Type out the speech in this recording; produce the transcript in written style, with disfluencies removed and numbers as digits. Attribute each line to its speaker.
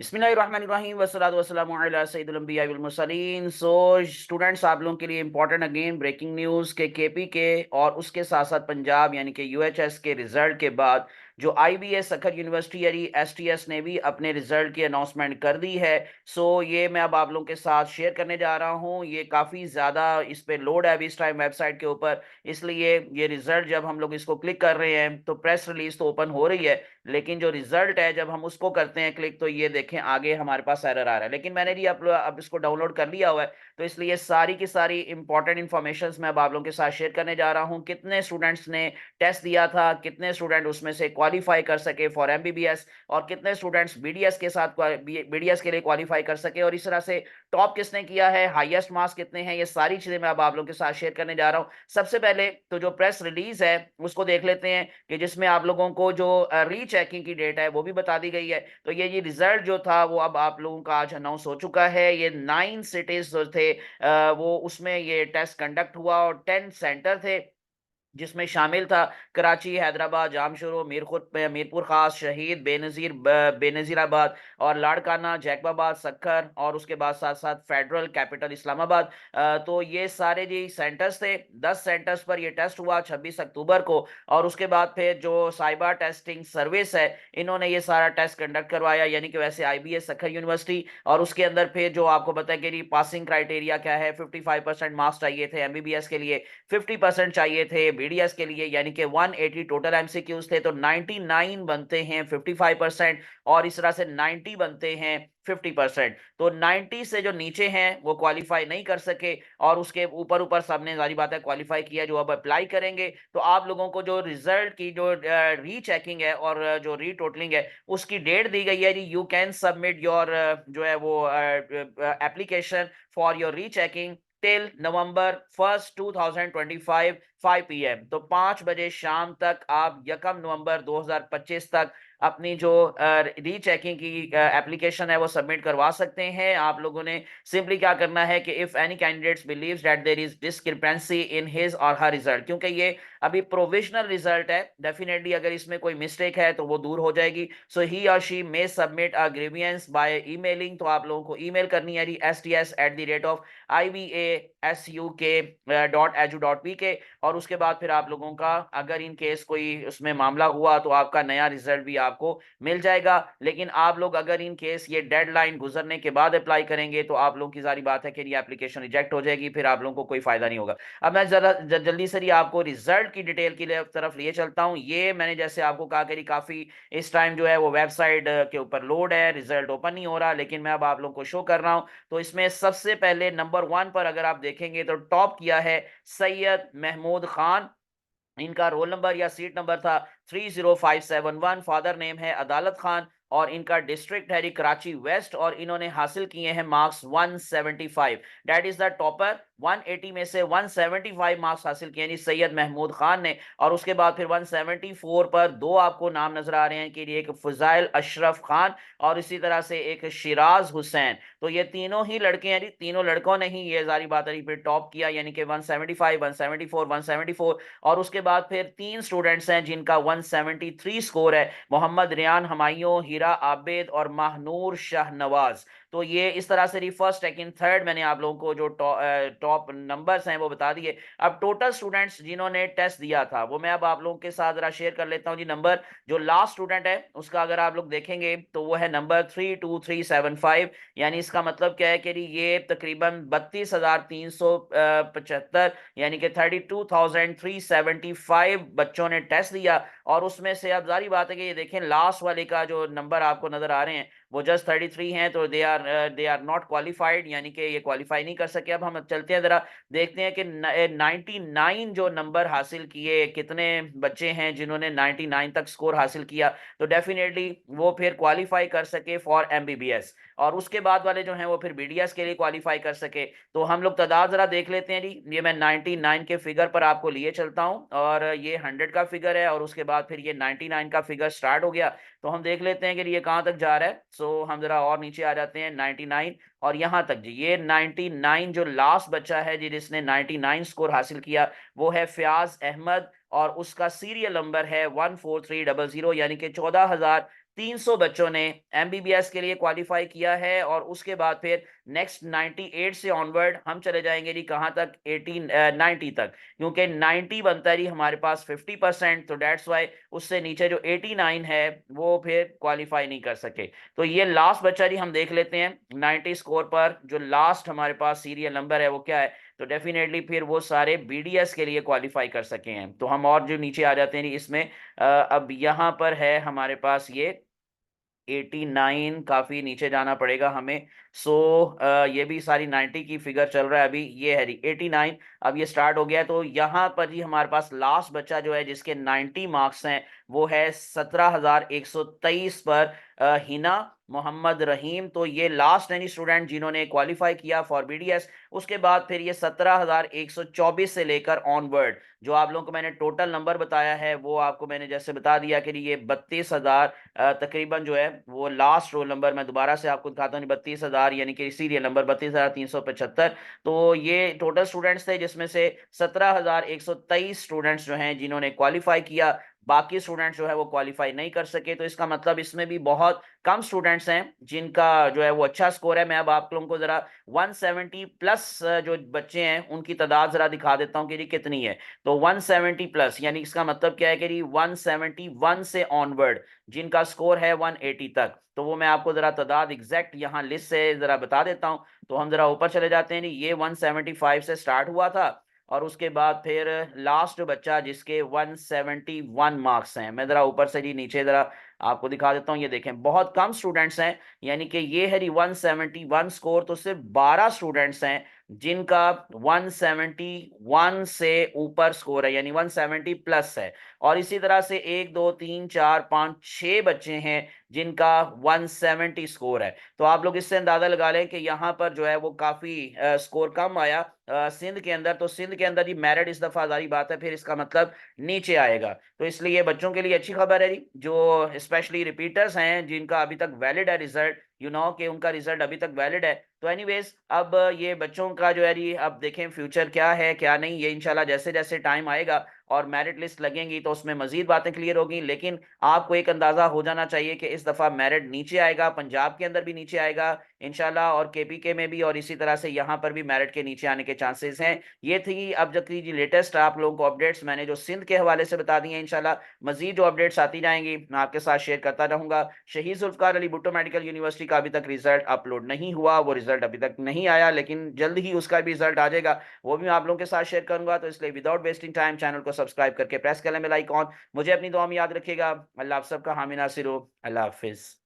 Speaker 1: बिस्मिल्लाहिर्रहमानिर्रहीम वस्सलातु वस्सलामु अला सय्यिदिल अंबिया वल मुरसलीन। सो स्टूडेंट्स, आप लोगों के लिए इंपॉर्टेंट अगेन ब्रेकिंग न्यूज़ के केपी के और उसके साथ साथ पंजाब यानी कि यूएचएस के रिजल्ट के बाद जो आईबीएस सखर यूनिवर्सिटी यानी एसटीएस ने भी अपने रिजल्ट की अनाउंसमेंट कर दी है। सो ये मैं अब आप लोगों के साथ शेयर करने जा रहा हूँ। ये काफ़ी ज़्यादा इस पे लोड है अभी इस टाइम वेबसाइट के ऊपर, इसलिए ये रिजल्ट जब हम लोग इसको क्लिक कर रहे हैं तो प्रेस रिलीज तो ओपन हो रही है, लेकिन जो रिजल्ट है जब हम उसको करते हैं क्लिक तो ये देखें आगे हमारे पास एरर आ रहा है। लेकिन मैंने जी अब इसको डाउनलोड कर लिया हुआ है, तो इसलिए सारी की सारी इंपॉर्टेंट इंफॉर्मेशन मैं अब आप लोगों के साथ शेयर करने जा रहा हूं। कितने स्टूडेंट्स ने टेस्ट दिया था, कितने स्टूडेंट उसमें से क्वालिफाई कर सके फॉर एमबीबीएस, और कितने स्टूडेंट्स बीडीएस के साथ बीडीएस के लिए क्वालिफाई कर सके, और इस तरह से टॉप किसने किया है, हाईएस्ट मार्क्स कितने हैं, ये सारी चीजें मैं अब आप लोगों के साथ शेयर करने जा रहा हूं। सबसे पहले तो जो प्रेस रिलीज है उसको देख लेते हैं कि जिसमें आप लोगों को जो रीचेकिंग की डेट है वो भी बता दी गई है। तो ये रिजल्ट जो था वो अब आप लोगों का आज अनाउंस हो चुका है। ये 9 सिटीज जो थे वो उसमें ये टेस्ट कंडक्ट हुआ और 10 सेंटर थे, जिसमें शामिल था कराची, हैदराबाद, जामशोरो, मीरपुर खास, शहीद, बेनजीराबाद और लाड़काना, जैकबाबाद, सक्खर, और उसके बाद साथ साथ फेडरल कैपिटल इस्लामाबाद। तो ये सारे जी सेंटर्स थे। 10 सेंटर्स पर ये टेस्ट हुआ 26 अक्टूबर को, और उसके बाद फिर जो साइबर टेस्टिंग सर्विस है इन्होंने ये सारा टेस्ट कंडक्ट करवाया, यानी कि वैसे आईबीएस सक्खर यूनिवर्सिटी। और उसके अंदर फिर जो आपको पता है कि पासिंग क्राइटेरिया क्या है, 55% मार्क्स चाहिए थे एमबीबीएस के लिए, 50% चाहिए थे बीडीएस के लिए, यानी कि 180 टोटल एमसीक्यूज थे, तो 99 बनते हैं 55%, और इस तरह से 90 बनते हैं 50%। तो 90 से जो नीचे हैं वो क्वालिफाई नहीं कर सके, और उसके ऊपर ऊपर सबने सारी बातें क्वालिफाई किया जो अब अप्लाई करेंगे। तो आप लोगों को जो रिजल्ट की जो रीचेकिंग है और जो रीटोटलिंग है उसकी डेट दी गई है जी। यू कैन सबमिट योर जो है वो application for your rechecking till November 1st 2025 5 PM। तो 5 बजे शाम तक आप 1 नवंबर 2025 तक अपनी जो रीचेकिंग की एप्लीकेशन है वो सबमिट करवा सकते हैं। आप लोगों ने सिंपली क्या करना है कि if any candidates believes that there is discrepancy in his or her result, क्योंकि ये अभी प्रोविजनल रिजल्ट है, डेफिनेटली अगर इसमें कोई मिस्टेक है तो वो दूर हो जाएगी। So he or she may submit a grievance by emailing. तो आप लोगों को ईमेल करनी है जी sts@ibasuk.edu.pk, और उसके बाद फिर आप लोगों का अगर इन केस कोई उसमें मामला हुआ तो आपका नया रिजल्ट भी आपको मिल जाएगा। लेकिन आप लोग अगर इन केस ये डेडलाइन गुजरने के बाद अप्लाई करेंगे तो आप लोगों की सारी बात है कि ये एप्लीकेशन रिजेक्ट हो जाएगी, फिर आप लोगों को कोई फायदा नहीं होगा। अब मैं जरा जल्दी से आपको रिजल्ट की डिटेल की तरफ लिए चलता हूं। ये मैंने जैसे आपको कहा कि काफी इस टाइम जो है वो वेबसाइट के ऊपर लोड है, रिजल्ट ओपन नहीं हो रहा, लेकिन मैं अब आप लोगों को शो कर रहा हूं। तो इसमें सबसे पहले नंबर 1 पर अगर आप देखेंगे तो टॉप किया है सैयद महमूद खान। इनका रोल नंबर या सीट नंबर था 30571। फादर नेम है अदालत खान, और इनका डिस्ट्रिक्ट है कराची वेस्ट, और इन्होंने हासिल किए हैं marks 175। That is the topper. 180 में से 175 मार्क्स हासिल किए हैं सैयद महमूद खान ने। और उसके बाद फिर 174 पर दो आपको नाम नजर आ रहे हैं कि एक फजाइल अशरफ खान और इसी तरह से एक शिराज हुसैन। तो ये तीनों ही लड़के हैं, तीनों लड़कों ने ही ये जारी बात है फिर टॉप किया, यानी कि 175, 174, 174। और उसके बाद फिर 3 स्टूडेंट्स हैं जिनका 173 स्कोर है, मोहम्मद रियान हमायूं, हीरा आबिद और माहनूर शाहनवाज। तो ये इस तरह से फर्स्ट सेकंड थर्ड मैंने आप लोगों को जो टॉप नंबर्स हैं वो बता दिए। अब टोटल स्टूडेंट्स जिन्होंने टेस्ट दिया था वो मैं अब आप लोगों के साथ जरा शेयर कर लेता हूं जी। नंबर जो लास्ट स्टूडेंट है उसका अगर आप लोग देखेंगे तो वो है नंबर 32375। यानी इसका मतलब क्या है कि ये तकरीबन 32,375, यानी कि 32,375 बच्चों ने टेस्ट दिया। और उसमें से अब जारी बात है कि ये देखें लास्ट वाले का जो नंबर आपको नजर आ रहे हैं वो जस्ट 33 हैं, तो दे आर नॉट क्वालिफाइड, यानी कि ये क्वालिफाई नहीं कर सके। अब हम चलते हैं जरा देखते हैं कि 99 जो नंबर हासिल किए, कितने बच्चे हैं जिन्होंने 99 तक स्कोर हासिल किया, तो डेफिनेटली वो फिर क्वालिफाई कर सके फॉर एमबीबीएस, और उसके बाद वाले जो हैं वो फिर बीडीएस के लिए क्वालिफाई कर सके। तो हम लोग तादाद जरा देख लेते हैं जी। ये मैं 99 के फिगर पर आपको लिए चलता हूं, और ये 100 का फिगर है, और उसके बाद फिर ये 99 का फिगर स्टार्ट हो गया। तो हम देख लेते हैं कि ये कहाँ तक जा रहा है। सो हम जरा और नीचे आ जाते हैं 99 और यहाँ तक जी। ये 99 जो लास्ट बच्चा है जी जिसने 99 स्कोर हासिल किया वो है फयाज अहमद, और उसका सीरियल नंबर है 14300, यानी कि 300 बच्चों ने एमबीबीएस के लिए क्वालिफाई किया है। और उसके बाद फिर नेक्स्ट 98 से ऑनवर्ड हम चले जाएंगे जी कहाँ तक, 90 तक, क्योंकि 90 बनता है जी हमारे पास 50%। तो डेट्स वाई उससे नीचे जो 89 है वो फिर क्वालिफाई नहीं कर सके। तो ये लास्ट बच्चा जी हम देख लेते हैं 90 स्कोर पर जो लास्ट हमारे पास सीरियल नंबर है वो क्या है। तो डेफिनेटली फिर वो सारे बीडीएस के लिए क्वालिफाई कर सके हैं। तो हम और जो नीचे आ जाते हैं जी इसमें, अब यहाँ पर है हमारे पास ये 89, काफी नीचे जाना पड़ेगा हमें। सो ये भी सारी 90 की फिगर चल रहा है अभी, ये है 89। अब ये स्टार्ट हो गया है। तो यहाँ पर ही हमारे पास लास्ट बच्चा जो है जिसके 90 मार्क्स हैं वो है 17,123 पर हिना मोहम्मद रहीम। तो ये लास्ट एनी स्टूडेंट जिन्होंने क्वालिफाई किया फॉर बीडीएस। उसके बाद फिर ये 17,124 से लेकर ऑनवर्ड जो आप लोगों को मैंने टोटल नंबर बताया है वो आपको मैंने जैसे बता दिया कि ये 32,000 तकरीबन जो है वो लास्ट रोल नंबर, मैं दोबारा से आपको दिखाता हूँ, 32,000 यानी कि सीरियल नंबर 32,375। तो ये टोटल स्टूडेंट्स थे जिसमें से 17,123 स्टूडेंट्स जो हैं जिन्होंने क्वालिफाई किया। बाकी स्टूडेंट्स जो है वो क्वालिफाई नहीं कर सके। तो इसका मतलब इसमें भी बहुत कम स्टूडेंट्स हैं जिनका जो है वो अच्छा स्कोर है। मैं अब आप लोगों को जरा 170 प्लस जो बच्चे हैं उनकी तादाद जरा दिखा देता हूँ कि जी कितनी है। तो 170 प्लस यानी इसका मतलब क्या है कि जी 171 से ऑनवर्ड जिनका स्कोर है 180 तक। तो वो मैं आपको जरा तादाद एग्जैक्ट यहाँ लिस्ट से जरा बता देता हूँ। तो हम जरा ऊपर चले जाते हैं। ये 175 से स्टार्ट हुआ था और उसके बाद फिर लास्ट बच्चा जिसके 171 मार्क्स हैं, मैं जरा ऊपर से जी नीचे जरा आपको दिखा देता हूँ। ये देखें बहुत कम स्टूडेंट्स हैं, यानी कि ये है जी 171 स्कोर। तो सिर्फ 12 स्टूडेंट्स हैं जिनका 171 से ऊपर स्कोर है, यानी 170 प्लस है। और इसी तरह से 1 2 3 4 5 6 बच्चे हैं जिनका 170 स्कोर है। तो आप लोग इससे अंदाजा लगा लें कि यहाँ पर जो है वो काफी स्कोर कम आया सिंध के अंदर। तो सिंध के अंदर जी मेरिट इस दफा जारी बात है फिर इसका मतलब नीचे आएगा। तो इसलिए बच्चों के लिए अच्छी खबर है जी जो स्पेशली रिपीटर्स हैं जिनका अभी तक वैलिड है रिजल्ट, कि उनका रिजल्ट अभी तक वैलिड है। तो एनीवेज अब ये बच्चों का जो है जी अब देखें फ्यूचर क्या है क्या नहीं, ये इंशाल्लाह जैसे जैसे टाइम आएगा और मेरिट लिस्ट लगेंगी तो उसमें मजीद बातें क्लियर होगी। लेकिन आपको एक अंदाजा हो जाना चाहिए कि इस दफा मेरिट नीचे आएगा, पंजाब के अंदर भी नीचे आएगा इंशाल्लाह, और केपीके में भी, और इसी तरह से यहाँ पर भी मेरिट के नीचे आने के चांसेस हैं। ये थी अब जब की जी लेटेस्ट आप लोगों को अपडेट्स मैंने जो सिंध के हवाले से बता दी हैं। इंशाल्लाह मजीद जो अपडेट्स आती जाएंगी मैं आपके साथ शेयर करता रहूंगा। शहीद जुल्फकार अली भुट्टो मेडिकल यूनिवर्सिटी का अभी तक रिजल्ट अपलोड नहीं हुआ, वो रिजल्ट अभी तक नहीं आया, लेकिन जल्द ही उसका भी रिजल्ट आ जाएगा, वो भी मैं आप लोगों के साथ शेयर करूंगा। तो इसलिए विदाउट वेस्टिंग टाइम चैनल को सब्सक्राइब करके प्रेस कर लें बेल आइकॉन। मुझे अपनी दुआ में याद रखिएगा। अल्लाह आप सबका हामी नासिर हो। अल्लाह हाफिज।